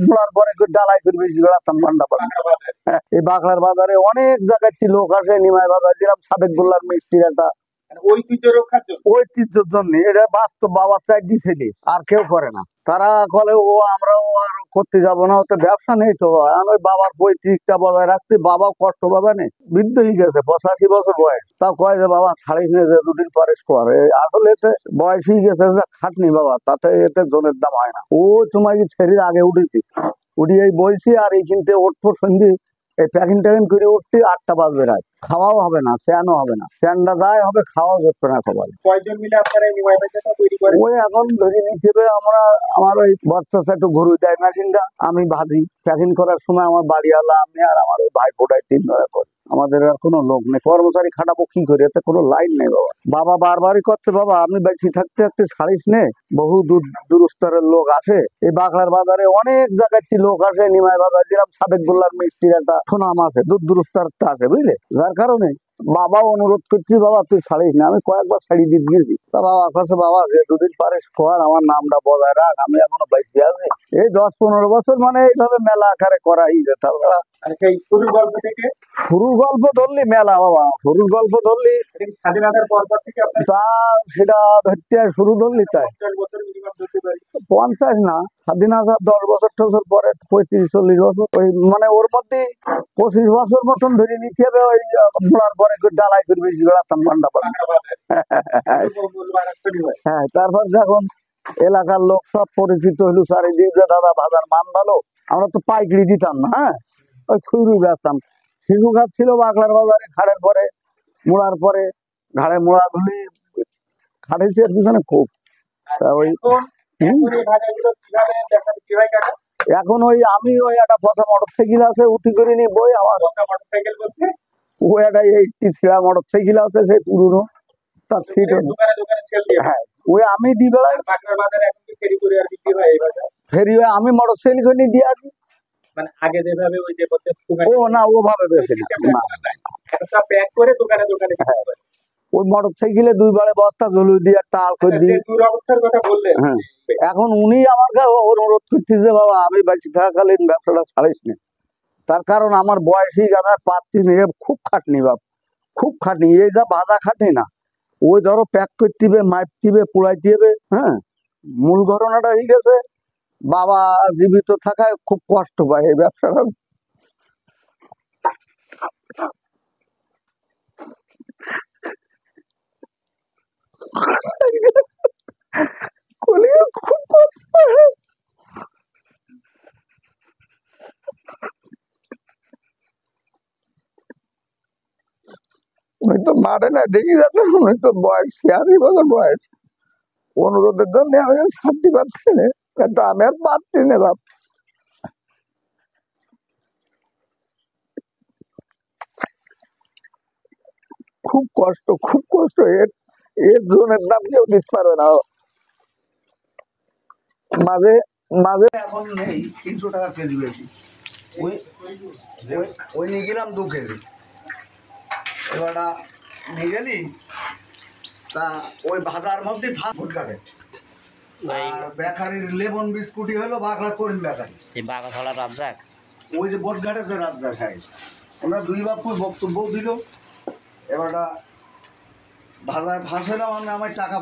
মোড়ার পরে ডালাই করে বেশি বেড়াতাম ঘন্টা পরে। এই বাগলার বাজারে অনেক জায়গায় লোক আসে, নিমাই বাজার দিলাম সাদেক গোল্লার মিষ্টির একটা ঐতিহ্যের জন্য। এটা বাস্তব, বাবা চাই দিছে আর কেউ করে না। তারা বলে ও আমরাও আর করতে যাবো না, তো ব্যবসা নেই তো। ওই বাবার পৈতৃকটা বজায় রাখতে বাবাও কষ্ট পাবে না, বৃদ্ধ হয়ে গেছে 85 বছর বয়স, তা কয় যে বাবা ছাড়িস নিয়ে যে দুদিন পরে করে। আসলে এতে বয়স হয়ে গেছে, খাটনি বাবা, তাতে এতে জনের দাম হয় না। ও তোমার কি ছেড়ির আগে উঠেছি, উঠিয়ে বইছি আর এই কিনতে উঠবো সন্ধি, এই প্যাকিং ট্যাকিং করে উঠছি 8টা বাজবে রাত। খাওয়াও হবে না, স্যানও হবে না, স্যানটা যায় হবে, খাওয়াও যাচ্ছে না সবাই। কয়জন মিলে আপনারা এই নিমাই বাজারটা তৈরি করেন? ওই এখন ধরে নিচ্ছে আমরা, আমার ওই বাচ্চা একটু ঘুরু দেয় মেশিনটা, আমি ভাজি প্যাকিং করার সময় আমার বাড়িওয়ালা আমি আর আমার ওই ভাই ফোটাই 3 ধরে করি। আমাদের আর কোনো লোক নেই, কর্মচারী খাটাবো কি করে, এতে কোনো লাইন নেই বাবা। বাবা বারবারই করছে বাবা আমি বেশি থাকতে থাকতে ছাড়িস নে, বহু দূরস্তরের লোক আসে। এই বাগলার বাজারে অনেক জায়গায় লোক আসে, নিমাই বাজার দিলাম সাদেক গোল্লার মিষ্টির একটা সুনাম আছে, দূরস্তর আছে বুঝলে, যার কারণে বাবা অনুরোধ করছি বাবা তুই ছাড়িস না। আমি কয়েকবার ছাড়ি দিতে গেছি, তা বাবা কাছে বাবা যে দুদিন পারিস কর, আমার নামটা বজায় রাখ, আমি এখনো বেঁচে আছি। এই 10-15 বছর মানে এইভাবে মেলা আকারে করাই যেত। সেই শুরুর গল্প থেকে শুরুর গল্প ধরলি মেলা বাবা, শুরুর গল্প ধরলি স্বাধীনতার পর থেকে তা সেটা ধরতে শুরু ধরলি তাই 50 বছর মিনিমাম ধরতে পারি। 50 না, স্বাধীনতার 10 বছর টছর পরে 35-40 বছর, ওই মানে ওর মধ্যে 25 বছর মতন ধরে নিতে হবে। ওই মোড়ার পরে ডালাই করে বেশি বেড়াতাম ঘন্টা পরে। হ্যাঁ, তারপর যখন এলাকার লোক সব পরিচিত হইলো, চারিদিক যে দাদা বাজার মান ভালো, আমরা তো পাইকারি দিতাম না। হ্যাঁ, ওই খুচরো বেচতাম। শিশু ঘাট ছিল বাগলার বাজারে, খাড়ের পরে মোড়ার পরে ঘাড়ে মোড়া ধুলি খাটেছি এর পিছনে খুব। ওই এখন ওই আমি ওই একটা পথে মোটরসাইকেল আছে, উঠি করে নি বই আমার মোটরসাইকেল বলতে ও একটা 80 ছিড়া মোটরসাইকেল আছে, সেই পুরনো, তার সিট। হ্যাঁ, ওই আমি দি বেড়াই ফেরি, আমি মোটরসাইকেল করে দিয়ে আসি। মানে আগে যেভাবে ওই যে ও না, ওভাবে বেশি না, প্যাক করে দোকানে দোকানে। ওই মোটরসাইকেলে 2 বারে বস্তা জলু দিয়ে টাল করে দিই। দুরবস্থার কথা বললেন, হ্যাঁ, এখন উনি আমার কাছে অনুরোধ করতেছে বাবা আমি বেঁচে থাকাকালীন ব্যবসাটা ছাড়িস না। তার কারণ আমার বয়সী আমি আর পাচ্ছি না, খুব খাটনি বাপ, খুব খাটনি। এই যা বাধা খাটনি না, ওই ধরো প্যাক করতে হবে, মাপতে হবে, পোড়াইতে হবে। হ্যাঁ, মূল ঘটনাটা হয়ে গেছে বাবা জীবিত থাকায় খুব কষ্ট পায় এই ব্যবসাটা। খুব কষ্ট পায়। উনি তো মারে না দেখি যাচ্ছে, উনি তো বয়স 86 বছর বয়স। অনুরোধের জন্য আমি ছাড়তে পারছি না, কিন্তু আমি আর পারছি না বাপ। খুব কষ্ট, খুব কষ্ট। এর জনের দাম কেউ দিতে পারবে না। মাঝে মাঝে এখন নেই 300 টাকা কেজি বেশি। ওই নিয়ে গেলাম 2 কেজি, এবারটা নিয়ে গেলি তা ওই ভাজার মধ্যে ফুট কাটে। বেকারির লেমন বিস্কুটই হলো বাগলা করিম বেকারি, ওই যে বোটঘাটের যে রাজ্জাক খাই, ওরা 2 বাপ বক্তব্য দিল। এবারটা ভাজায় ফাঁস হলাম আমি, আমার টাকা